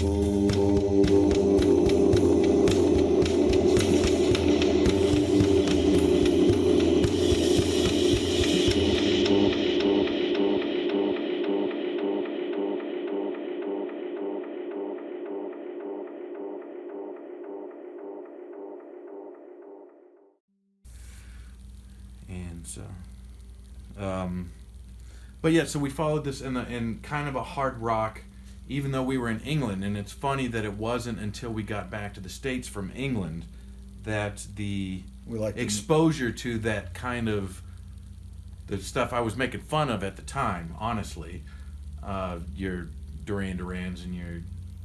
And so, but yeah, so we followed this in kind of a hard rock, even though we were in England. And it's funny that it wasn't until we got back to the States from England that the exposure to that kind of the stuff I was making fun of at the time, honestly, your Duran Durans and your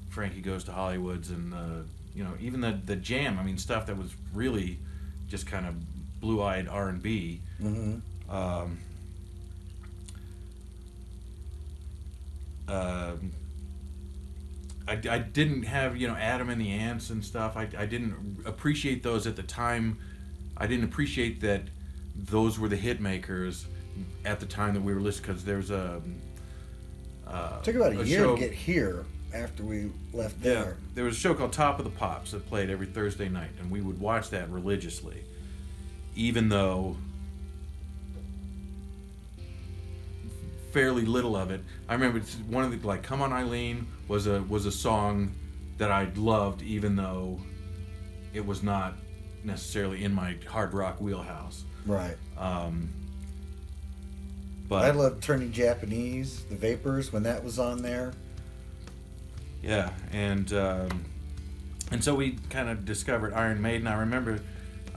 Frankie Goes to Hollywoods and even the Jam. I mean, stuff that was really just kind of blue-eyed R&B. Mm-hmm. I didn't have Adam and the Ants and stuff. I didn't appreciate those at the time. I didn't appreciate that those were the hit makers at the time that we were listening, because there's it took about a year to get here after we left there. Yeah, there was a show called Top of the Pops that played every Thursday night, and we would watch that religiously, even though fairly little of it. I remember one of the "Come On Eileen" was a song that I loved, even though it was not necessarily in my hard rock wheelhouse. Right. But I loved Turning Japanese, the Vapors, when that was on there. Yeah, and so we kind of discovered Iron Maiden. I remember,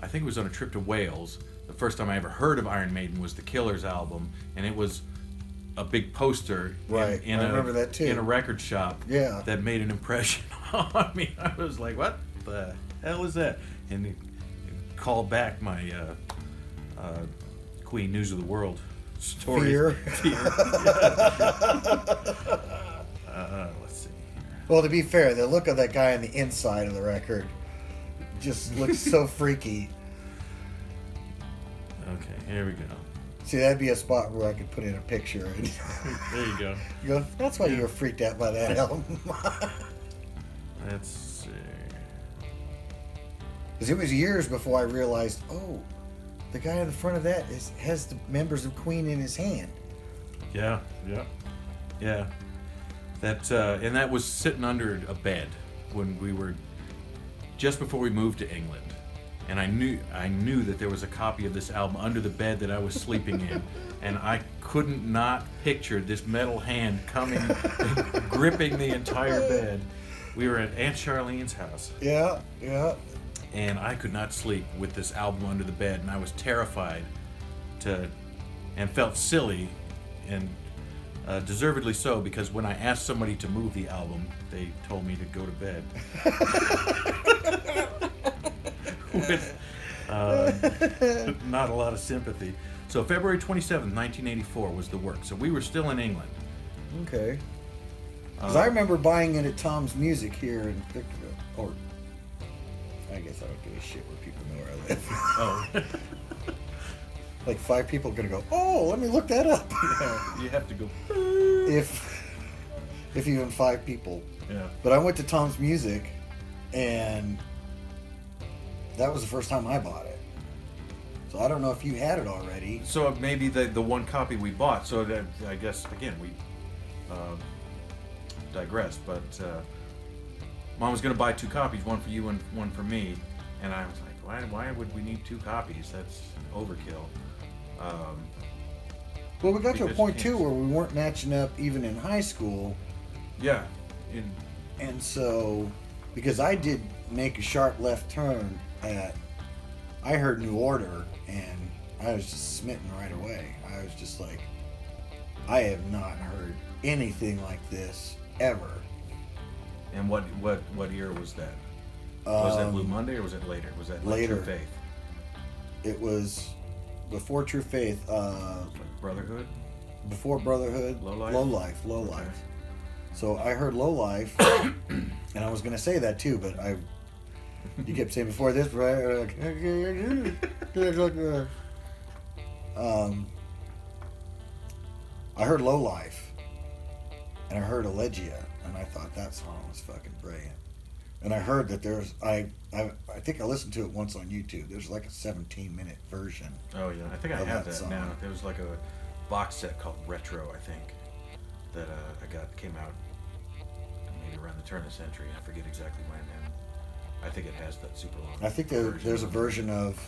I think it was on a trip to Wales. The first time I ever heard of Iron Maiden was the Killers album, and it was a big poster right. in I remember that too. In a record shop. Yeah. That made an impression on me. I was like, what the hell is that? And it called back my Queen News of the World story. Fear. Let's see. Well, to be fair, the look of that guy on the inside of the record just looks so freaky. Okay, here we go. See, that'd be a spot where I could put in a picture. And there you go. You go, that's why you were freaked out by that album. Let's see. Because it was years before I realized, oh, the guy in the front of that has the members of Queen in his hand. Yeah. That and that was sitting under a bed when we were just before we moved to England, and I knew that there was a copy of this album under the bed that I was sleeping in, and I couldn't not picture this metal hand coming, gripping the entire bed. We were at Aunt Charlene's house. Yeah. And I could not sleep with this album under the bed, and I was terrified and felt silly, and deservedly so, because when I asked somebody to move the album, they told me to go to bed. With not a lot of sympathy. So February 27th, 1984 was the work. So we were still in England. Okay. Because I remember buying it at Tom's Music here in Victorville. Or, I guess I don't give a shit where people know where I live. Oh. Like 5 people are going to go, oh, let me look that up. Yeah, you have to go. If even 5 people. Yeah. But I went to Tom's Music, and that was the first time I bought it. So I don't know if you had it already. So maybe the one copy we bought. So that, I guess, again, we digressed. But Mom was going to buy 2 copies, one for you and one for me. And I was like, why would we need 2 copies? That's overkill. Well, we got to a point, too, where we weren't matching up even in high school. Yeah. And so, because I did make a sharp left turn I heard New Order, and I was just smitten right away. I was just like, I have not heard anything like this ever. And what year was that? Was that Blue Monday, or was it later? Was that later? True Faith? It was before True Faith. Like Brotherhood? Before Brotherhood. Low Life? Low Life. So I heard Low Life, and I was going to say that too, but you kept saying before this, right? I heard Low Life, and I heard Elegia. and I thought that song was fucking brilliant. And I heard that I think I listened to it once on YouTube. There's like a 17-minute version. Oh yeah, I think I have that now. There was like a box set called Retro, I think, that came out maybe around the turn of the century. I forget exactly when, and I think it has that super long. I think there's a version of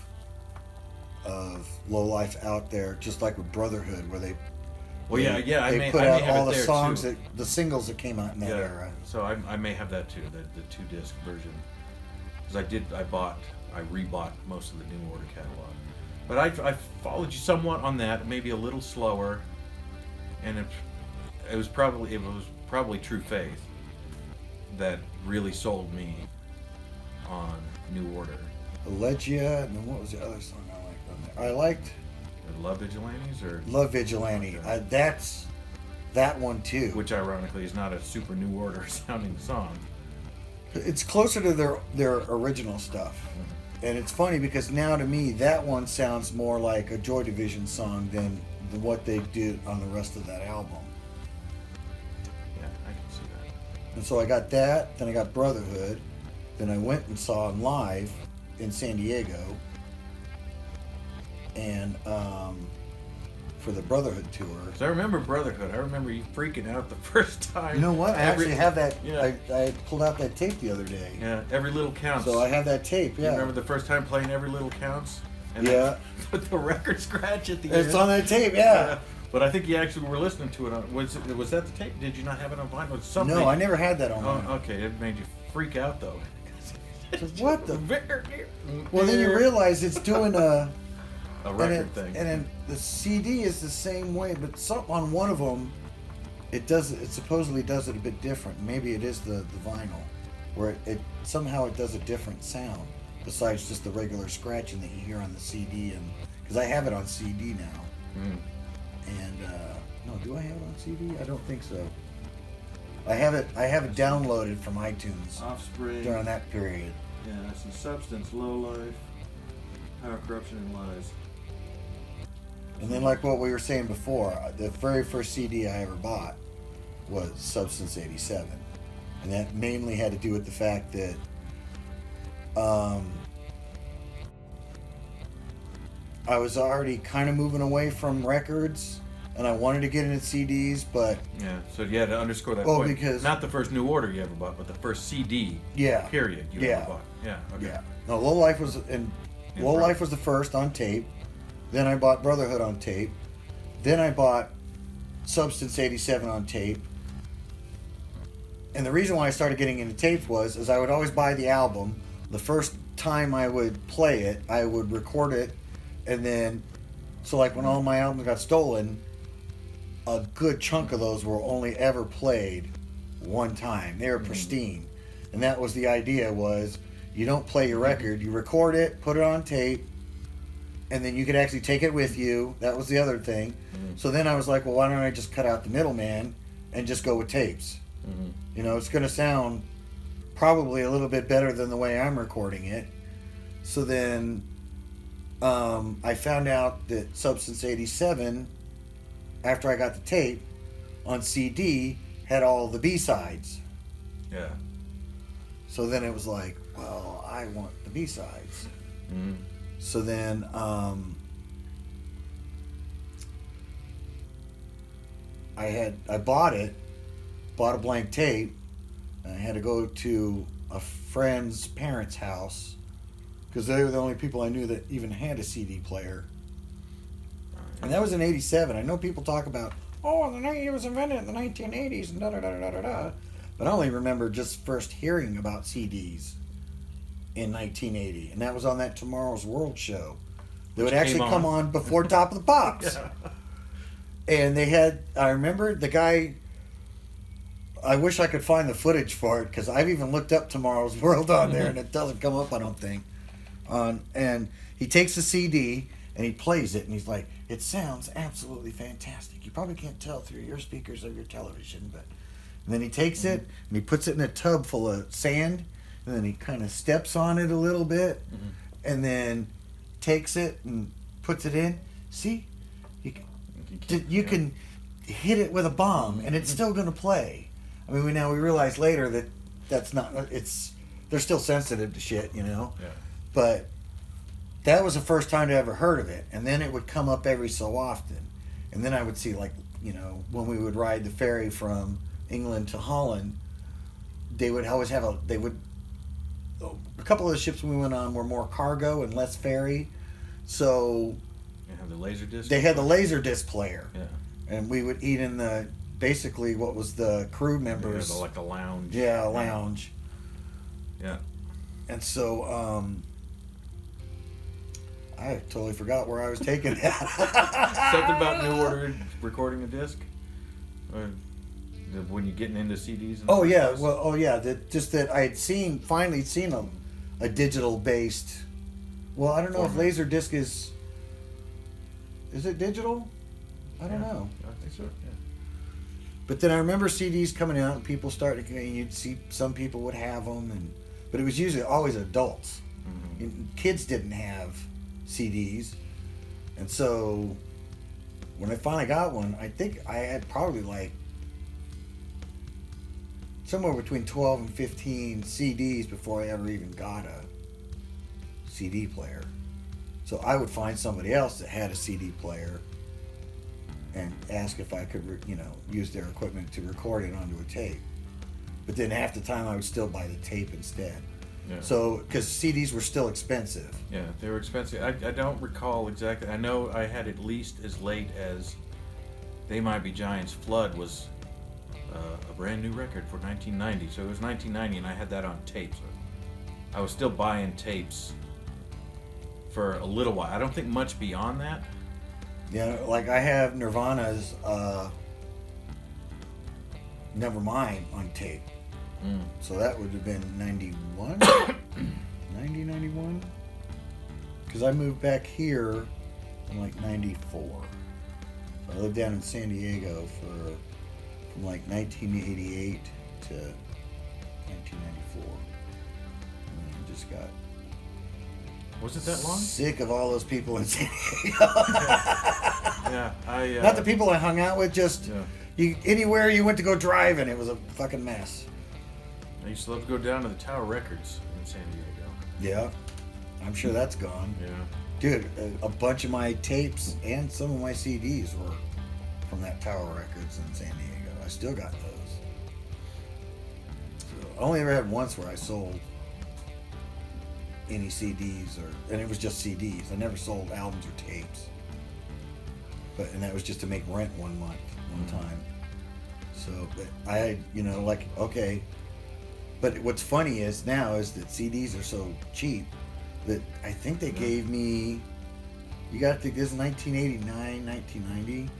Low Life out there, just like with Brotherhood, where they put out all the songs the singles that came out in that era. So I may have that too, the 2-disc version, because I rebought most of the New Order catalog. But I followed you somewhat on that, maybe a little slower, and it was probably True Faith that really sold me on New Order. Allegia, and then what was the other song I liked on there? I liked Love Vigilantes or Love Vigilante. Okay. That's that one too. Which ironically is not a super New Order sounding song. It's closer to their original stuff. Mm-hmm. And it's funny because now to me that one sounds more like a Joy Division song than what they did on the rest of that album. Yeah, I can see that. And so I got that, then I got Brotherhood, then I went and saw them live in San Diego, and for the Brotherhood tour. So I remember Brotherhood. I remember you freaking out the first time. You know what? I actually have that. Yeah. I pulled out that tape the other day. Yeah, Every Little Counts. So I have that tape. Yeah. You remember the first time playing Every Little Counts? And yeah. Put the record scratch at the end. It's on that tape. Yeah. But I think you actually were listening to it. Was that the tape? Did you not have it on vinyl? No, I never had that on vinyl. Oh, okay. It made you freak out though. What the? Well, then you realize it's doing a record thing. And then the CD is the same way, but something on one of them, it supposedly does it a bit different. Maybe it is the vinyl, where it somehow it does a different sound besides just the regular scratching that you hear on the CD. And because I have it on CD now, and no, do I have it on CD? I don't think so. I have it downloaded from iTunes. Offspring during that period. Yeah, that's some Substance, Low Life, Power, Corruption, and Lies. And then, like what we were saying before, the very first CD I ever bought was Substance 87, and that mainly had to do with the fact that I was already kind of moving away from records. And I wanted to get into CDs, but yeah. So you had to underscore that point. Because not the first New Order you ever bought, but the first CD. Yeah. Period. You ever bought. Yeah. Okay. Yeah. No, Low Life was Life was the first on tape. Then I bought Brotherhood on tape. Then I bought Substance 87 on tape. And the reason why I started getting into tapes was I would always buy the album. The first time I would play it, I would record it, and then so like when all my albums got stolen, a good chunk of those were only ever played one time. They were pristine. And that was the idea, was you don't play your record, you record it, put it on tape, and then you could actually take it with you. That was the other thing. So then I was like, well, why don't I just cut out the middleman and just go with tapes? You know, it's going to sound probably a little bit better than the way I'm recording it. So then I found out that Substance 87, after I got the tape, on CD, had all the B-sides. Yeah. So then it was like, well, I want the B-sides. So then I bought a blank tape, and I had to go to a friend's parents' house, because they were the only people I knew that even had a CD player. And that was in 87. I know people talk about, it was invented in the 1980s and da-da-da-da-da-da. But I only remember just first hearing about CDs in 1980. And that was on that Tomorrow's World show. They would actually come on before Top of the Pops. Yeah. And they had, I remember the guy, I wish I could find the footage for it, because I've even looked up Tomorrow's World on there and it doesn't come up, I don't think. And he takes the CD and he plays it and he's like, it sounds absolutely fantastic. You probably can't tell through your speakers of your television, but and then he takes it and he puts it in a tub full of sand, and then he kind of steps on it a little bit, and then takes it and puts it in. See, you can hit it with a bomb and it's still going to play. I mean, we realize later that that's not. They're still sensitive to shit, you know. Yeah. But that was the first time I ever heard of it, and then it would come up every so often, and then I would see, like, you know, when we would ride the ferry from England to Holland, they would always have a couple of the ships we went on were more cargo and less ferry, so They have the laser disc. they had the laser disc player, Yeah. and we would eat in the basically what was the crew members, Like a lounge. yeah, a lounge. Yeah. And so, I totally forgot where I was taking that. Something about New Order recording a disc? Or when you're getting into CDs? And Oh yeah, stuff? well, just that I had finally seen a digital based. Well, I don't know if Laserdisc is it digital? I don't know. I think so. Yeah. But then I remember CDs coming out and people started. And you'd see some people would have them, but it was usually always adults. Mm-hmm. Kids didn't have CDs, and so when I finally got one, I think I had probably like somewhere between 12 and 15 CDs before I ever even got a CD player. So I would find somebody else that had a CD player and ask if I could, use their equipment to record it onto a tape. But then half the time I would still buy the tape instead. Yeah. So, because CDs were still expensive. Yeah, they were expensive. I don't recall exactly. I know I had at least as late as They Might Be Giants' Flood was a brand new record for 1990. So it was 1990 and I had that on tape. So I was still buying tapes for a little while. I don't think much beyond that. Yeah, like I have Nirvana's Nevermind on tape. So that would have been 91? 90, 91? Because I moved back here in like 94. So I lived down in San Diego from like 1988 to 1994. And then I just got Was it that long? sick of all those people in San Diego. Yeah, Not the people I hung out with, just Yeah. anywhere you went to go drive, and it was a fucking mess. I used to love to go down to the Tower Records in San Diego. Yeah, I'm sure that's gone. Yeah. Dude, a bunch of my tapes and some of my CDs were from that Tower Records in San Diego. I still got those. So, I only ever had once where I sold any CDs, and it was just CDs. I never sold albums or tapes. And that was just to make rent one time. So, but I, okay. But what's funny is now is that CDs are so cheap that I think they gave me, you got to think this is 1989, 1990.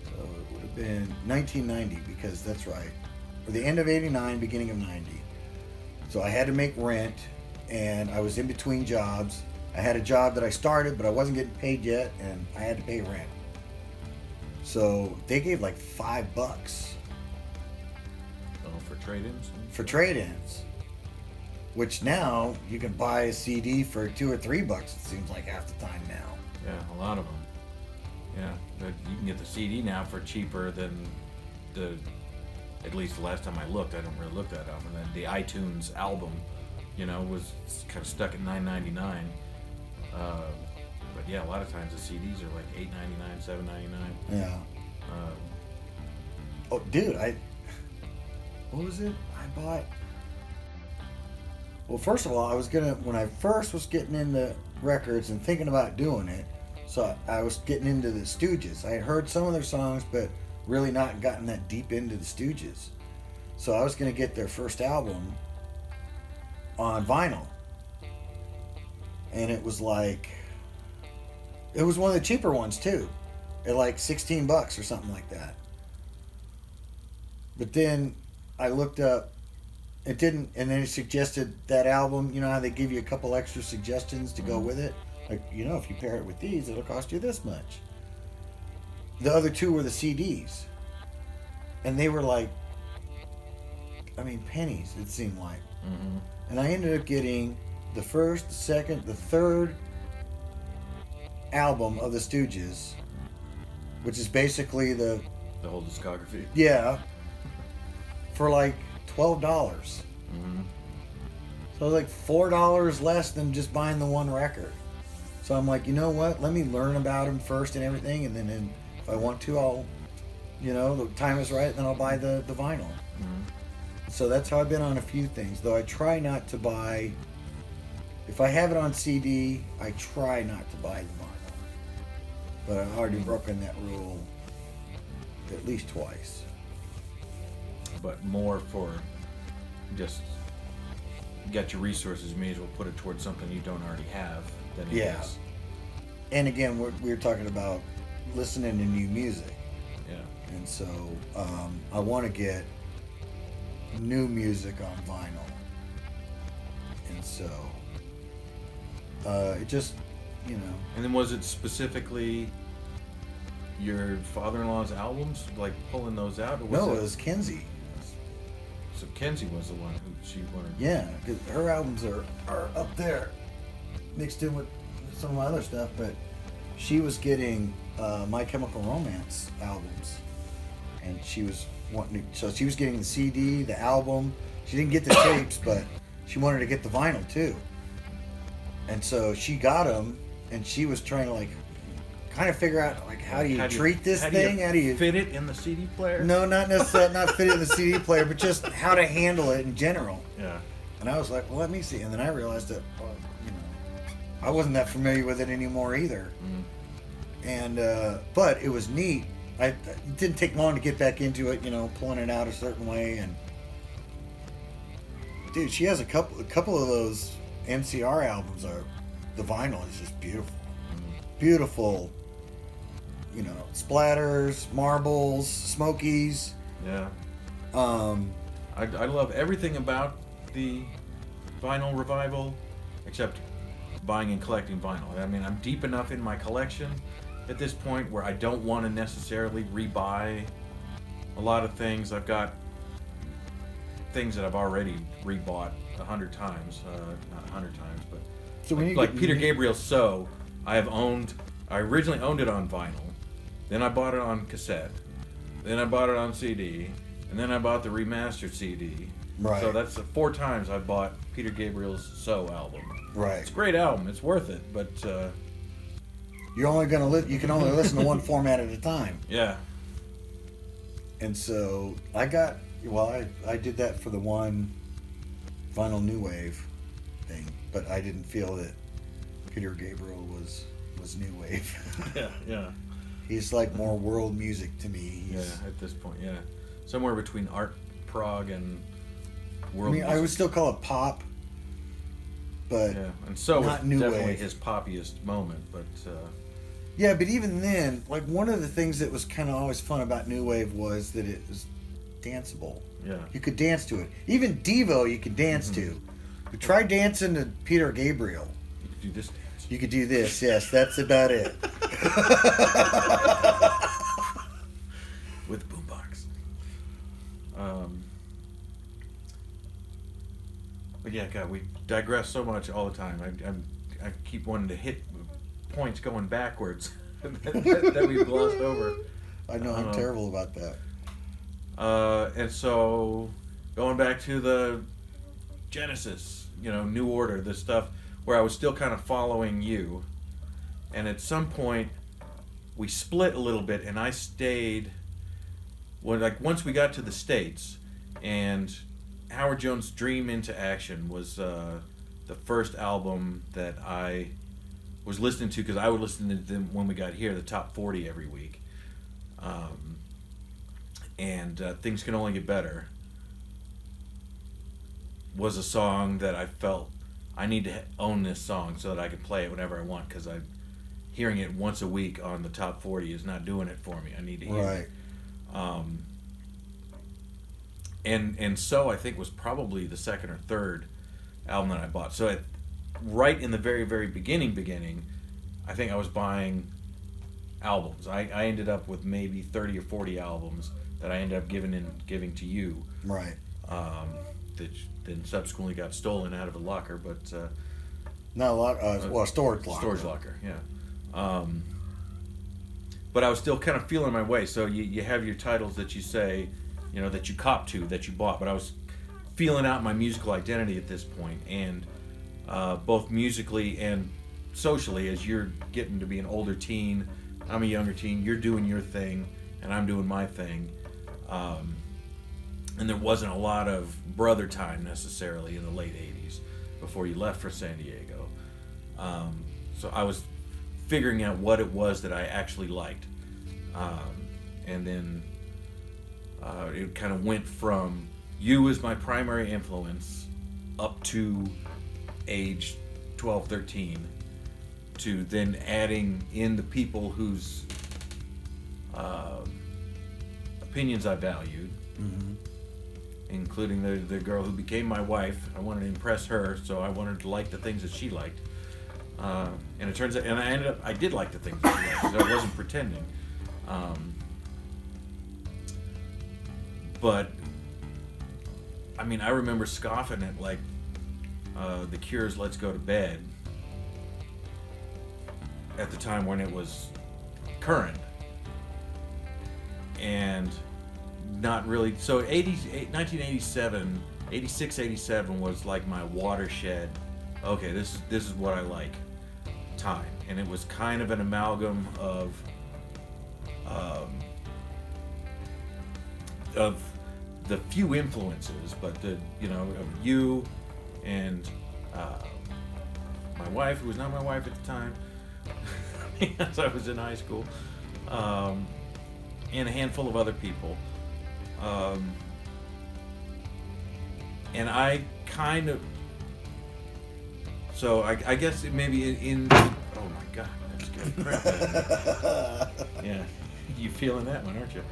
So it would have been 1990 because that's right. Or the end of 89, beginning of 90. So I had to make rent and I was in between jobs. I had a job that I started, but I wasn't getting paid yet, and I had to pay rent. So they gave like $5 For trade-ins? for trade-ins, which now you can buy a CD for $2 or $3. It seems like half the time now. Yeah, a lot of them. Yeah, but you can get the CD now for cheaper than at least the last time I looked. I don't really look that often. And the iTunes album, was kind of stuck at $9.99. But yeah, a lot of times the CDs are like $8.99, $7.99. Yeah. Oh, dude, what was it? I bought. Well, first of all, when I first was getting into records and thinking about doing it, so I was getting into the Stooges. I had heard some of their songs, but really not gotten that deep into the Stooges. So I was going to get their first album on vinyl. And it was one of the cheaper ones too, at like $16 or something like that. But then I looked up, it didn't, and then it suggested that album. You know how they give you a couple extra suggestions to go with it? Like, if you pair it with these, it'll cost you this much. The other two were the CDs. And they were like, pennies, it seemed like. Mm-hmm. And I ended up getting the first, the second, the third album of the Stooges, which is basically the whole discography. Yeah. for like $12. Mm-hmm. So like $4 less than just buying the one record. So I'm like, you know what? Let me learn about them first and everything, and then if I want to, I'll, the time is right, then I'll buy the vinyl. Mm-hmm. So that's how I've been on a few things. Though I try not to buy. If I have it on CD, I try not to buy the vinyl. But I've already broken that rule at least twice. But more for just get your resources. You may as well put it towards something you don't already have. Than it is. And again, we're talking about listening to new music. Yeah. And so I want to get new music on vinyl. And so it just, And then was it specifically your father-in-law's albums, like pulling those out? Or it was Kenzie. So Kenzie was the one who she wanted. Yeah, because her albums are up there, mixed in with some of my other stuff. But she was getting My Chemical Romance albums, and she was wanting to, so she was getting the CD, the album. She didn't get the tapes, but she wanted to get the vinyl too. And so she got them, and she was trying to kind of figure out how do you treat this thing? How do you fit it in the CD player? No, not necessarily not fit it in the CD player, but just how to handle it in general. Yeah. And I was like, well, let me see. And then I realized that, I wasn't that familiar with it anymore either. Mm. And but it was neat. It didn't take long to get back into it, pulling it out a certain way. And dude, she has a couple of those MCR albums. The vinyl is just beautiful, beautiful. Splatters, marbles, smokies. Yeah. I love everything about the vinyl revival, except buying and collecting vinyl. I mean, I'm deep enough in my collection at this point where I don't want to necessarily rebuy a lot of things. I've got things that I've already rebought 100 times, not 100 times, but so like Peter Gabriel's "So," I originally owned it on vinyl. Then I bought it on cassette. Then I bought it on CD. And then I bought the remastered CD. Right. So that's 4 times I bought Peter Gabriel's "So" album. Right. It's a great album. It's worth it, but you're only you can only listen to one format at a time. Yeah. And so I did that for the one vinyl new wave thing, but I didn't feel that Peter Gabriel was new wave. Yeah. He's like more world music to me. At this point, yeah. Somewhere between art prog and world music. I would still call it pop, but and so not new definitely wave. His poppiest moment, but yeah, but even then, one of the things that was kind of always fun about new wave was that it was danceable. Yeah. You could dance to it. Even Devo you could dance to. You try dancing to Peter Gabriel. You could do this dance. You could do this, yes, that's about it. With a boombox. But yeah, God, we digress so much all the time. I keep wanting to hit points going backwards that we've glossed over. I know, I'm terrible about that. And so, going back to the Genesis, New Order, this stuff where I was still kind of following you, and at some point we split a little bit, and I stayed. Once we got to the States, and Howard Jones' "Dream into Action" was the first album that I was listening to, because I would listen to them when we got here, the top 40 every week. And "Things Can Only Get Better" was a song that I felt I need to own this song so that I can play it whenever I want, because hearing it once a week on the top 40 is not doing it for me. I need to hear it. And so I think was probably the second or third album that I bought. So right in the very, very beginning, I think I was buying albums. I ended up with maybe 30 or 40 albums that I ended up giving to you. Right. That then subsequently got stolen out of a locker, but not a lot. A storage locker. Storage locker, yeah. But I was still kind of feeling my way. So you have your titles that you say you know, that you cop to, that you bought. But I was feeling out my musical identity at this point, and both musically and socially, as you're getting to be an older teen, I'm a younger teen, you're doing your thing, and I'm doing my thing. And there wasn't a lot of brother time necessarily in the late 80s before you left for San Diego. So I was figuring out what it was that I actually liked. And then it kind of went from you as my primary influence up to age 12, 13, to then adding in the people whose opinions I valued, including the girl who became my wife. I wanted to impress her, so I wanted to like the things that she liked. And it turns out, and I did like the things that she liked, because I wasn't pretending. But I mean, I remember scoffing at like The Cure's "Let's Go to Bed" at the time when it was current, and not really. So 1987, 86, 87 was like my watershed. Okay, this is what I like time, and it was kind of an amalgam of the few influences, but of you and my wife, who was not my wife at the time, as I was in high school, and a handful of other people. And I kind of, so I guess it maybe oh my God, that's good crap. Yeah, you feeling that one, aren't you?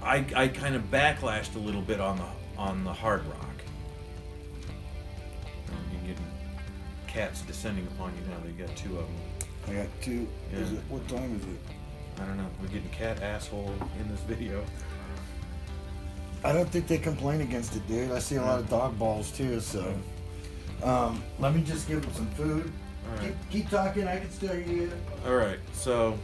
I kind of backlashed a little bit on the hard rock. You're getting cats descending upon you now. They got two of them. I got two. Yeah. What time is it? I don't know. We're getting cat asshole in this video. I don't think they complain against it, dude. I see a lot of dog balls too. So, let me just give them some food. All right. Keep talking. I can still hear you. All right. So